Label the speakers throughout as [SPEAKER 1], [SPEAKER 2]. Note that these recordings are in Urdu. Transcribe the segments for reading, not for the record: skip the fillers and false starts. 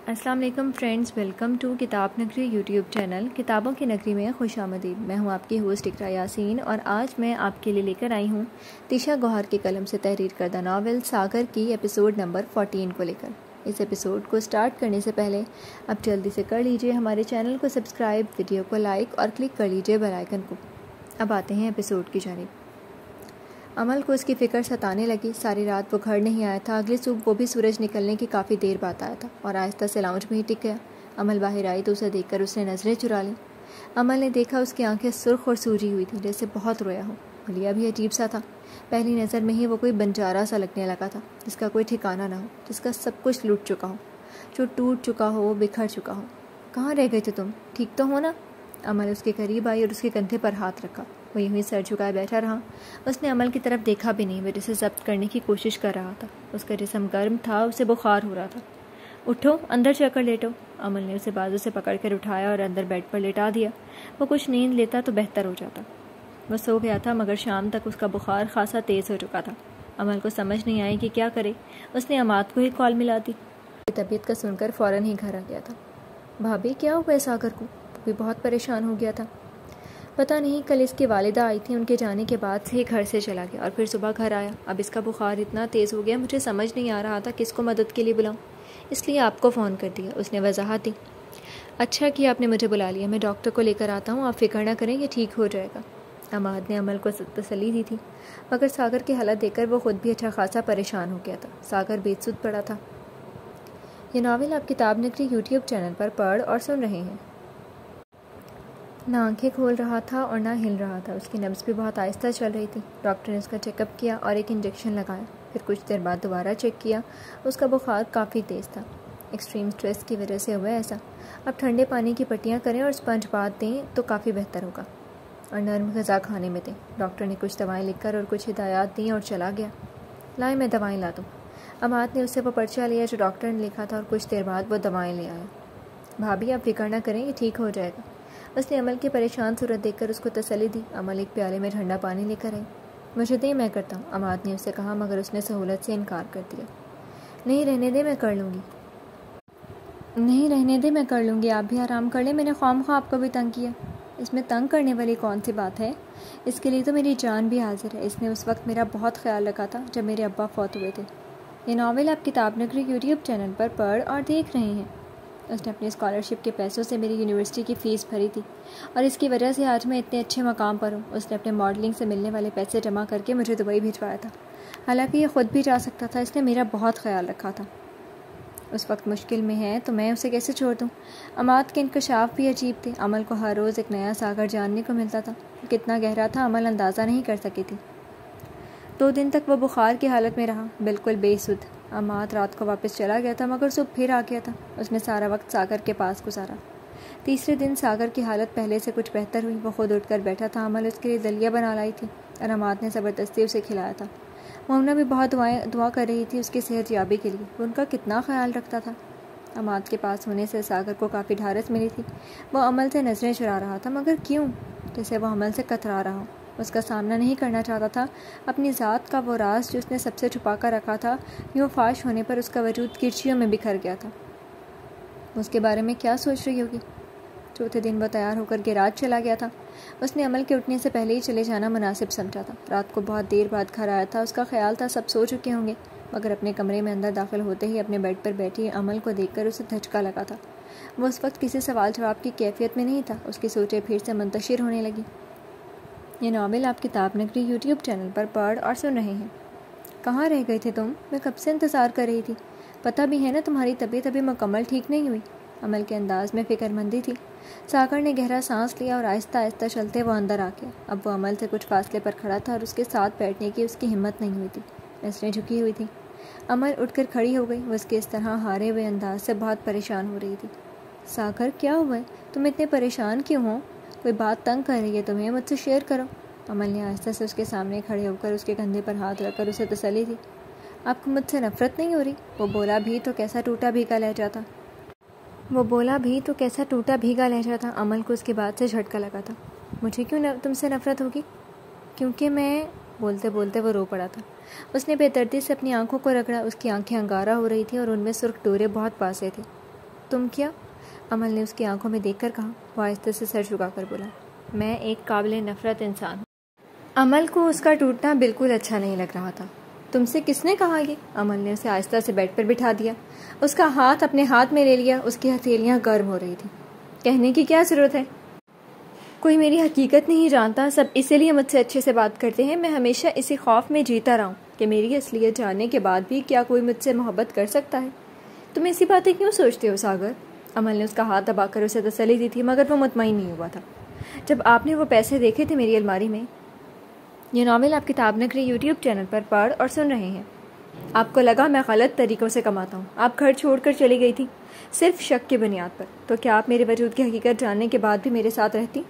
[SPEAKER 1] السلام علیکم فرینڈز، ویلکم ٹو کتاب نگری یوٹیوب چینل کتابوں کی نگری میں خوش آمدید۔ میں ہوں آپ کی ہوسٹ اقرا یاسین اور آج میں آپ کے لیے لے کر آئی ہوں تیشا گوہر کے قلم سے تحریر کردہ ناول ساگر کی ایپیسوڈ نمبر 14 کو لے کر۔ اس ایپیسوڈ کو سٹارٹ کرنے سے پہلے اب جلدی سے کر لیجئے ہمارے چینل کو سبسکرائب، ویڈیو کو لائک اور کلک کر لیجئے بیل آئیکن کو۔ اب آتے ہیں ایپیسوڈ کی جانب۔ عمل کو اس کی فکر ستانے لگی۔ ساری رات وہ گھر نہیں آیا تھا۔ اگلی صبح وہ بھی سورج نکلنے کی کافی دیر بعد آیا تھا اور آہستہ سے لاؤنج میں ہی ٹک گیا۔ عمل باہر آئی تو اسے دیکھ کر اس نے نظریں چرا لیں۔ عمل نے دیکھا اس کی آنکھیں سرخ اور سوجی ہوئی تھیں، جیسے بہت رویا ہو۔ حلیہ بھی عجیب سا تھا۔ پہلی نظر میں ہی وہ کوئی بنجارا سا لگنے لگا تھا، جس کا کوئی ٹھکانہ نہ ہو، جس کا سب کچھ لوٹ چکا ہو، جو ٹوٹ چکا ہو، بکھر چکا ہو۔ کہاں رہ گئے تھے تم؟ ٹھیک تو ہو نا؟ عمل اس کے قریب آئی اور اس کے کندھے پر ہاتھ رکھا۔ وہ یوں ہی سر جھکائے بیٹھا رہا۔ اس نے عمل کی طرف دیکھا بھی نہیں، وہ جسے ضبط کرنے کی کوشش کر رہا تھا۔ اس کا جسم گرم تھا، اسے بخار ہو رہا تھا۔ اٹھو، اندر چل کر لیٹو۔ عمل نے اسے بازو سے پکڑ کر اٹھایا اور اندر بیڈ پر لٹا دیا۔ وہ کچھ نیند لیتا تو بہتر ہو جاتا۔ وہ سو گیا تھا، مگر شام تک اس کا بخار خاصا تیز ہو چکا تھا۔ عمل کو سمجھ نہیں آئی کہ کیا کرے۔ اس نے عماد کو ہی کال ملا دی۔ طبیعت کا سن کر فوراً ہی گھر آ گیا تھا۔ بھابھی، کیا ہوا ہے ساگر کو؟ وہ بھی بہت پریشان ہو گیا تھا۔ پتہ نہیں، کل اس کی والدہ آئی تھی، ان کے جانے کے بعد سے ہی گھر سے چلا گیا اور پھر صبح گھر آیا۔ اب اس کا بخار اتنا تیز ہو گیا، مجھے سمجھ نہیں آ رہا تھا کس کو مدد کے لیے بلاؤں، اس لیے آپ کو فون کر دیا۔ اس نے وضاحت دی۔ اچھا کیا آپ نے مجھے بلا لیا، میں ڈاکٹر کو لے کر آتا ہوں، آپ فکر نہ کریں، یہ ٹھیک ہو جائے گا۔ عماد نے عمل کو تسلی دی تھی، مگر ساگر کی حالت دیکھ کر وہ خود بھی اچھا خاصا پریشان ہو گیا تھا۔ ساگر بے سود پڑا تھا۔ یہ ناول آپ کتاب نگری یوٹیوب چینل پر پڑھ اور سن رہے ہیں۔ نہ آنکھیں کھول رہا تھا اور نہ ہل رہا تھا۔ اس کی نبض بھی بہت آہستہ چل رہی تھی۔ ڈاکٹر نے اس کا چیک اپ کیا اور ایک انجیکشن لگایا۔ پھر کچھ دیر بعد دوبارہ چیک کیا۔ اس کا بخار کافی تیز تھا۔ ایکسٹریم سٹریس کی وجہ سے ہوا ایسا۔ اب ٹھنڈے پانی کی پٹیاں کریں اور اسپنج بات دیں تو کافی بہتر ہوگا، اور نرم غذا کھانے میں دیں۔ ڈاکٹر نے کچھ دوائیں لکھ کر اور کچھ ہدایات دیں اور چلا گیا۔ لائے میں دوائیں لا دوں۔ عماد نے اس سے وہ پرچہ لیا جو ڈاکٹر نے لکھا تھا اور کچھ دیر بعد وہ دوائیں لے آیا۔ بھابھی، آپ فکر نہ کریں، یہ ٹھیک ہو جائے گا۔ اس نے عمل کی پریشان صورت دیکھ کر اس کو تسلی دی۔ عمل ایک پیالے میں ٹھنڈا پانی لے کر آئی۔ مجھے دیں، میں کرتا ہوں، عماد نے اس سے کہا، مگر اس نے سہولت سے انکار کر دیا۔ نہیں، رہنے دے، میں کر لوں گی۔ نہیں، رہنے دے، میں کر لوں گی، آپ بھی آرام کر لیں، میں نے خواہ آپ کو بھی تنگ کیا۔ اس میں تنگ کرنے والی کون سی بات ہے؟ اس کے لیے تو میری جان بھی حاضر ہے۔ اس نے اس وقت میرا بہت خیال رکھا تھا جب میرے ابا فوت ہوئے تھے۔ یہ ناول آپ کتاب نگری یوٹیوب چینل پر پڑھ اور دیکھ رہے ہیں۔ اس نے اپنی اسکالرشپ کے پیسوں سے میری یونیورسٹی کی فیس بھری تھی اور اس کی وجہ سے آج میں اتنے اچھے مقام پر ہوں۔ اس نے اپنے ماڈلنگ سے ملنے والے پیسے جمع کر کے مجھے دبئی بھیجوایا تھا، حالانکہ یہ خود بھی جا سکتا تھا۔ اس نے میرا بہت خیال رکھا تھا۔ اس وقت مشکل میں ہے تو میں اسے کیسے چھوڑ دوں؟ عماد کے انکشاف بھی عجیب تھے۔ عمل کو ہر روز ایک نیا ساگر جاننے کو ملتا تھا۔ کتنا گہرا تھا، عمل اندازہ نہیں کر سکی تھی۔ 2 دن تک وہ بخار کی حالت میں رہا، بالکل بے سدھ۔ عماد رات کو واپس چلا گیا تھا، مگر صبح پھر آ گیا تھا۔ اس نے سارا وقت ساگر کے پاس گزارا۔ تیسرے دن ساگر کی حالت پہلے سے کچھ بہتر ہوئی۔ وہ خود اٹھ کر بیٹھا تھا۔ عمل اس کے لیے دلیا بنا لائی تھی اور عماد نے زبردستی اسے کھلایا تھا۔ مومنہ بھی بہت دعا کر رہی تھی اس کی صحت یابی کے لیے۔ وہ ان کا کتنا خیال رکھتا تھا۔ عماد کے پاس ہونے سے ساگر کو کافی ڈھارس ملی تھی۔ وہ عمل سے نظریں چرا رہا تھا، مگر کیوں؟ جیسے وہ عمل سے کترا رہا ہو۔ اس کا سامنا نہیں کرنا چاہتا تھا۔ اپنی ذات کا وہ راز جو اس نے سب سے چھپا کر رکھا تھا، یوں فاش ہونے پر اس کا وجود کرچیوں میں بکھر گیا تھا۔ اس کے بارے میں کیا سوچ رہی ہوگی؟ چوتھے دن وہ تیار ہو کر گیراج چلا گیا تھا۔ اس نے عمل کے اٹھنے سے پہلے ہی چلے جانا مناسب سمجھا تھا۔ رات کو بہت دیر بعد گھر آیا تھا۔ اس کا خیال تھا سب سو چکے ہوں گے، مگر اپنے کمرے میں اندر داخل ہوتے ہی اپنے بیڈ پر بیٹھی عمل کو دیکھ کر اسے دھچکا لگا تھا۔ وہ اس وقت کسی سوال جواب کی کیفیت میں نہیں تھا۔ اس کی سوچیں پھر سے منتشر ہونے لگی۔ یہ ناول آپ کتاب نگری یوٹیوب چینل پر پڑھ اور سن رہے ہیں۔ کہاں رہ گئے تھے تم؟ میں کب سے انتظار کر رہی تھی۔ پتہ بھی ہے نا تمہاری طبیعت ابھی مکمل ٹھیک نہیں ہوئی۔ عمل کے انداز میں فکر مندی تھی۔ ساگر نے گہرا سانس لیا اور آہستہ آہستہ چلتے وہ اندر آ گیا۔ اب وہ عمل سے کچھ فاصلے پر کھڑا تھا اور اس کے ساتھ بیٹھنے کی اس کی ہمت نہیں ہوئی تھی۔ نظریں جھکی ہوئی تھیں۔ عمل اٹھ کر کھڑی ہو گئی۔ وہ اس کے اس طرح ہارے ہوئے انداز سے بہت پریشان ہو رہی تھی۔ ساگر، کیا ہوا ہے؟ تم اتنے پریشان کیوں ہو؟ کوئی بات تنگ کر رہی ہے تمہیں؟ مجھ سے شیئر کرو۔ عمل نے آہستہ سے اس کے سامنے کھڑے ہو کر اس کے کندھے پر ہاتھ رکھ کر اسے تسلی دی۔ آپ کو مجھ سے نفرت نہیں ہو رہی؟ وہ بولا بھی تو کیسا ٹوٹا بھیگا لہجہ تھا۔ عمل کو اس کی بات سے جھٹکا لگا تھا۔ مجھے کیوں تم سے نفرت ہوگی؟ کیونکہ میں… بولتے بولتے وہ رو پڑا تھا۔ اس نے بے دردی سے اپنی آنکھوں کو رگڑا۔ اس کی آنکھیں انگارہ ہو رہی تھیں اور ان میں سرخ ڈورے بہت واضح تھے۔ تم کیا؟ امل نے اس کی آنکھوں میں دیکھ کر کہا۔ وہ آہستہ سے سر جھکا کر بولا، میں ایک قابل نفرت انسان ہوں۔ امل کو اس کا ٹوٹنا بالکل اچھا نہیں لگ رہا تھا۔ تم سے کس نے کہا یہ؟ امل نے اسے آہستہ سے بیڈ پر بٹھا دیا، اس کا ہاتھ اپنے ہاتھ میں لے لیا۔ اس کی ہتھیلیاں گرم ہو رہی تھیں۔ کہنے کی کیا ضرورت ہے؟ کوئی میری حقیقت نہیں جانتا، سب اسی لیے مجھ سے اچھے سے بات کرتے ہیں۔ میں ہمیشہ اسی خوف میں جیتا رہا ہوں کہ میری اصلیت جاننے کے بعد بھی کیا کوئی مجھ سے محبت کر سکتا ہے۔ تم ایسی باتیں کیوں سوچتے ہو ساگر؟ امل نے اس کا ہاتھ دبا کر اسے تسلی دی تھی، مگر وہ مطمئن نہیں ہوا تھا۔ جب آپ نے وہ پیسے دیکھے تھے میری الماری میں؟ یہ ناول آپ کتاب نگری یوٹیوب چینل پر پڑھ اور سن رہے ہیں۔ آپ کو لگا میں غلط طریقوں سے کماتا ہوں، آپ گھر چھوڑ کر چلی گئی تھی صرف شک کی بنیاد پر، تو کیا آپ میرے وجود کی حقیقت جاننے کے بعد بھی میرے ساتھ رہتی؟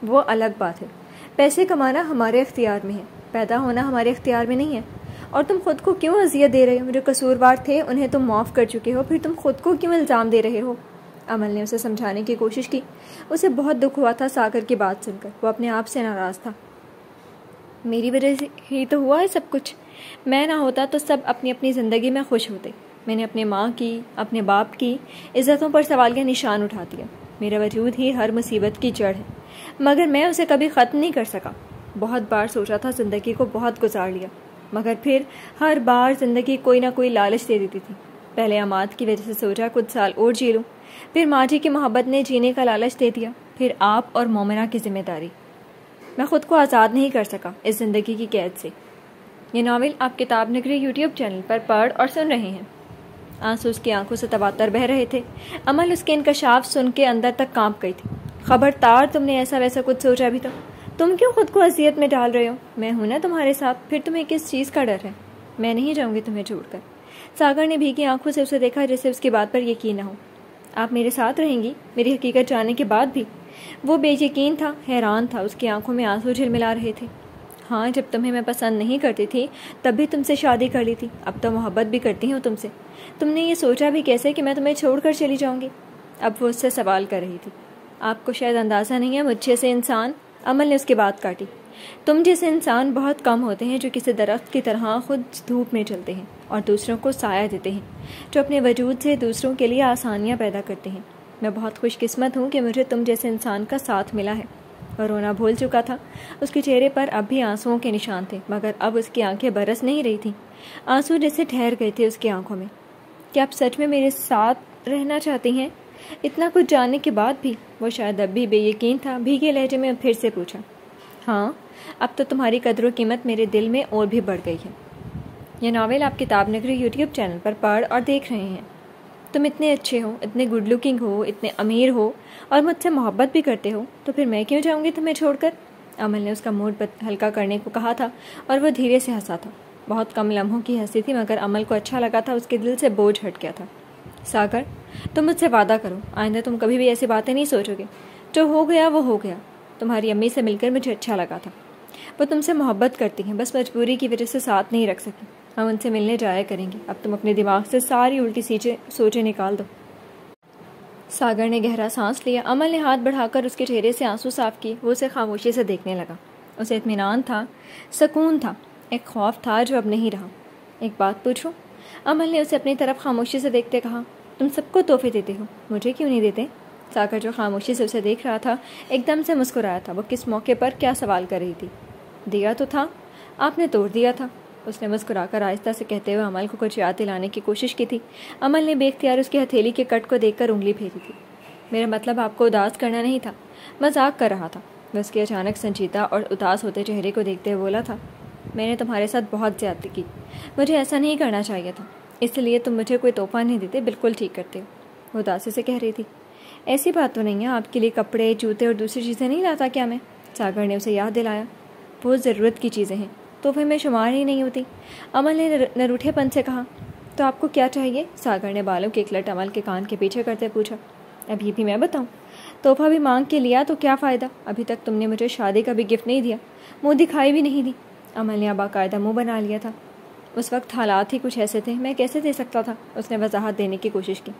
[SPEAKER 1] وہ الگ بات ہے۔ پیسے کمانا ہمارے اختیار میں ہے، پیدا ہونا ہمارے اختیار میں نہیں ہے۔ اور تم خود کو کیوں اذیت دے رہے ہو؟ جو قصوروار تھے انہیں تم معاف کر چکے ہو، پھر تم خود کو کیوں الزام دے رہے ہو؟ امل نے اسے سمجھانے کی کوشش کی۔ اسے بہت دکھ ہوا تھا ساگر کی بات سن کر، وہ اپنے آپ سے ناراض تھا۔ میری وجہ سے ہی تو ہوا ہے سب کچھ، میں نہ ہوتا تو سب اپنی اپنی زندگی میں خوش ہوتے۔ میں نے اپنے ماں کی، اپنے باپ کی عزتوں پر سوال کا نشان اٹھا دیا۔ میرا وجود ہی ہر مصیبت کی جڑ ہے، مگر میں اسے کبھی ختم نہیں کر سکا۔ بہت بار سوچا تھا، زندگی کو بہت گزار لیا، مگر پھر ہر بار زندگی کوئی نہ کوئی لالچ دے دیتی تھی۔ پہلے اماد کی وجہ سے سوچا کچھ سال اور جی لوں، پھر ماں جی کی محبت نے جینے کا لالچ دے دیا، پھر آپ اور مومنہ کی ذمہ داری۔ میں خود کو آزاد نہیں کر سکا اس زندگی کی قید سے۔ یہ ناول آپ کتاب نگری یوٹیوب چینل پر پڑھ اور سن رہے ہیں۔ آنسو اس کی آنکھوں سے تواتر بہہ رہے تھے۔ امل اس کے انکشاف سن کے اندر تک کانپ گئی تھی۔ خبردار، تم نے ایسا ویسا کچھ سوچا بھی تو؟ تم کیوں خود کو اذیت میں ڈال رہے ہو؟ میں ہوں نا تمہارے ساتھ، پھر تمہیں کس چیز کا ڈر ہے؟ میں نہیں جاؤں گی تمہیں چھوڑ کر۔ ساگر نے بھیگی آنکھوں سے اسے دیکھا جیسے اس کی بات پر یقین نہ ہو۔ آپ میرے ساتھ رہیں گی میری حقیقت جاننے کے بعد بھی؟ وہ بے یقین تھا، حیران تھا، اس کی آنکھوں میں آنسو جھلملا رہے تھے۔ ہاں، جب تمہیں میں پسند نہیں کرتی تھی تب بھی تم سے شادی کر لی تھی، اب تو محبت بھی کرتی ہوں تم سے۔ تم نے یہ سوچا بھی کیسے کہ میں تمہیں چھوڑ کر چلی جاؤں گی؟ اب وہ اس سے سوال کر رہی تھی۔ آپ کو شاید اندازہ نہیں ہے، مجھ جیسے انسان، امل نے اس کی بات کاٹی، تم جیسے انسان بہت کم ہوتے ہیں جو کسی درخت کی طرح خود دھوپ میں چلتے ہیں اور دوسروں کو سایہ دیتے ہیں، جو اپنے وجود سے دوسروں کے لیے آسانیاں پیدا کرتے ہیں۔ میں بہت خوش قسمت ہوں کہ مجھے تم جیسے انسان کا ساتھ ملا ہے۔ اور رونا بھول چکا تھا، اس کے چہرے پر اب بھی آنسوؤں کے نشان تھے، مگر اب اس کی آنکھیں برس نہیں رہی تھیں، آنسو جیسے ٹھہر گئے تھے اس کی آنکھوں میں۔ کیا آپ سچ میں میرے ساتھ رہنا چاہتی ہیں؟ اتنا کچھ جاننے کے بعد بھی؟ وہ شاید اب بھی بے یقین تھا، بھیگے لہجے میں پھر سے پوچھا۔ ہاں، اب تو تمہاری قدر و قیمت میرے دل میں اور بھی بڑھ گئی ہے۔ یہ ناول آپ کتاب نگری یوٹیوب چینل پر پڑھ اور دیکھ رہے ہیں۔ تم اتنے اچھے ہو، اتنے گڈ لکنگ ہو، اتنے امیر ہو اور مجھ سے محبت بھی کرتے ہو، تو پھر میں کیوں جاؤں گی تمہیں چھوڑ کر؟ امل نے اس کا موڈ ہلکا کرنے کو کہا تھا اور وہ دھیرے سے ہنسا تھا۔ بہت کم لمحوں کی ہنسی تھی، مگر امل کو اچھا لگا تھا، اس کے دل سے بوجھ ہٹ گیا تھا۔ ساگر، تم مجھ سے وعدہ کرو، آئندہ تم کبھی بھی ایسی باتیں نہیں سوچو گے۔ جو ہو گیا وہ ہو گیا۔ تمہاری امی سے مل کر مجھے اچھا لگا تھا، وہ تم سے محبت کرتی ہیں، بس مجبوری کی وجہ سے ساتھ نہیں رکھ سکی۔ ہم ان سے ملنے جایا کریں گے۔ اب تم اپنے دماغ سے ساری الٹی سوچیں نکال دو۔ ساگر نے گہرا سانس لیا۔ امل نے ہاتھ بڑھا کر اس کے چہرے سے آنسو صاف کیے۔ وہ اسے خاموشی سے دیکھنے لگا۔ اسے اطمینان تھا، سکون تھا، ایک خوف تھا جو اب نہیں رہا۔ ایک بات پوچھوں؟ امل نے اسے اپنی طرف خاموشی سے دیکھتے کہا۔ تم سب کو تحفے دیتے ہو، مجھے کیوں نہیں دیتے؟ ساگر جو خاموشی سے اسے دیکھ رہا تھا ایک دم سے مسکرایا تھا۔ وہ کس موقع پر کیا سوال کر رہی تھی؟ دیا تو تھا، آپ نے توڑ دیا تھا، اس نے مسکرا کر آہستہ سے کہتے ہوئے امل کو کچھ یاد دلانے کی کوشش کی تھی۔ امل نے بے اختیار اس کی ہتھیلی کے کٹ کو دیکھ کر انگلی پھیری تھی۔ میرا مطلب آپ کو اداس کرنا نہیں تھا، مذاق کر رہا تھا۔ وہ اس کے اچانک سنجیدہ اور اداس ہوتے چہرے کو دیکھتے ہوئے بولا تھا، میں نے تمہارے ساتھ بہت زیادتی کی، مجھے ایسا نہیں کرنا چاہیے تھا، اس لیے تم مجھے کوئی تحفہ نہیں دیتے، بالکل ٹھیک کرتے ہو۔ وہ اداسی سے کہہ رہی تھی، ایسی بات تو نہیں ہے، آپ کے لیے کپڑے، جوتے اور دوسری چیزیں نہیں لاتا کیا میں؟ ساگر نے اسے یاد دلایا، بہت ضرورت کی چیزیں ہیں، تحفے میں شمار ہی نہیں ہوتی۔ امل نے نروٹھے پن سے کہا، تو آپ کو کیا چاہیے؟ ساگر نے بالوں کی ایک لٹ امل کے کان کے پیچھے کرتے پوچھا۔ اب یہ بھی میں بتاؤں؟ تحفہ بھی مانگ کے لیا تو کیا فائدہ؟ ابھی تک تم نے مجھے شادی کا بھی گفٹ نہیں دیا، منہ دکھائی بھی نہیں دی۔ امل نے باقاعدہ منہ بنا لیا تھا۔ اس وقت حالات ہی کچھ ایسے تھے، میں کیسے دے سکتا تھا؟ اس نے وضاحت دینے کی کوشش کی۔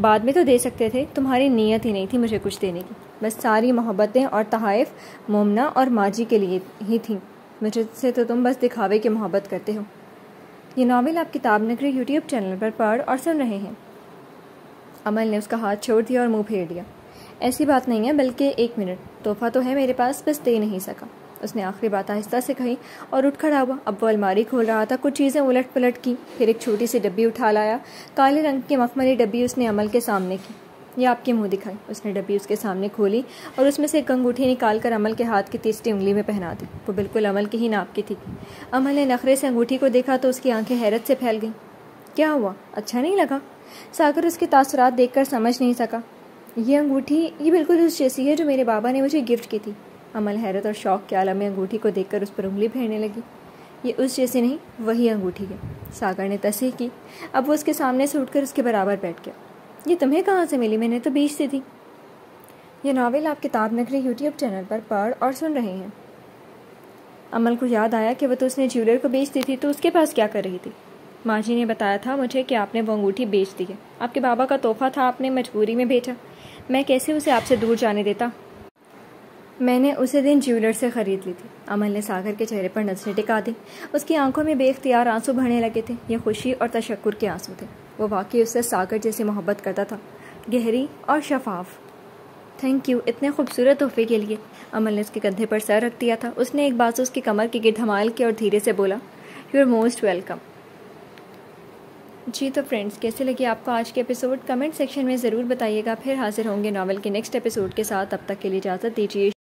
[SPEAKER 1] بعد میں تو دے سکتے تھے، تمہاری نیت ہی نہیں تھی مجھے کچھ دینے کی، بس ساری محبتیں اور تحائف مومنہ اور ماجی کے لیے ہی تھیں، مجھے سے تو تم بس دکھاوے کی محبت کرتے ہو۔ یہ ناول آپ کتاب نگری یوٹیوب چینل پر پڑھ اور سن رہے ہیں۔ عمل نے اس کا ہاتھ چھوڑ دیا اور منہ پھیر لیا۔ ایسی بات نہیں ہے، بلکہ 1 منٹ، تحفہ تو ہے میرے پاس، بس دے نہیں سکا۔ اس نے آخری بات آہستہ سے کہی اور اٹھ کھڑا ہوا۔ اب وہ الماری کھول رہا تھا، کچھ چیزیں الٹ پلٹ کی، پھر ایک چھوٹی سی ڈبی اٹھا لایا۔ کالے رنگ کی مخملی ڈبی اس نے عمل کے سامنے کی۔ یہ آپ کے منہ دکھائی۔ اس نے ڈبی اس کے سامنے کھولی اور اس میں سے ایک انگوٹھی نکال کر عمل کے ہاتھ کی تیسری انگلی میں پہنا دی۔ وہ بالکل عمل کی ہی ناپ کی تھی۔ عمل نے نخرے سے انگوٹھی کو دیکھا تو اس کی آنکھیں حیرت سے پھیل گئیں۔ کیا ہوا؟ اچھا نہیں لگا؟ ساگر اس کے تاثرات دیکھ کر سمجھ نہیں سکا۔ یہ انگوٹھی، یہ بالکل اس جیسی ہے جو میرے بابا نے مجھے گفٹ کی تھی۔ عمل حیرت اور شوق کے عالم میں انگوٹھی کو دیکھ کر اس پر انگلی پھیرنے لگی۔ یہ اس جیسی نہیں، وہی انگوٹھی ہے۔ ساگر نے تصحیح کی۔ اب وہ اس کے سامنے سے اٹھ کر اس کے برابر بیٹھ گیا۔ یہ تمہیں کہاں سے ملی؟ میں نے تو بیچ دی تھی۔ یہ ناول آپ کتاب نگری یوٹیوب چینل پر پڑھ اور سن رہے ہیں۔ عمل کو یاد آیا کہ وہ تو اس نے جیولر کو بیچ دی تھی، تو اس کے پاس کیا کر رہی تھی؟ ماں جی نے بتایا تھا مجھے کہ آپ نے وہ انگوٹھی بیچ دی ہے۔ آپ کے بابا کا تحفہ تھا، آپ نے مجبوری میں بیچا۔ میں کیسے اسے آپ سے دور جانے دیتا؟ میں نے اسے دن جیولر سے خرید لی تھی۔ عمل نے ساگر کے چہرے پر نظریں ٹکا دی۔ اس کی آنکھوں میں بے اختیار آنسو بہنے لگے تھے۔ یہ خوشی اور تشکر کے آنسو تھے۔ وہ واقعی اس سے ساگر جیسی محبت کرتا تھا، گہری اور شفاف۔ تھینک یو اتنے خوبصورت تحفے کے لیے۔ عمل نے اس کے کندھے پر سر رکھ دیا تھا۔ اس نے ایک بازو اس کی کمر کے گرد حمال کیا اور دھیرے سے بولا، یو آر موسٹ ویلکم۔ جی تو فرینڈز، کیسے لگی آپ کو آج کے ایپیسوڈ؟ کمنٹ سیکشن میں ضرور بتائیے گا۔ پھر حاضر ہوں گے ناول کے نیکسٹ ایپیسوڈ کے ساتھ۔ تب تک کے لیے اجازت دیجیے۔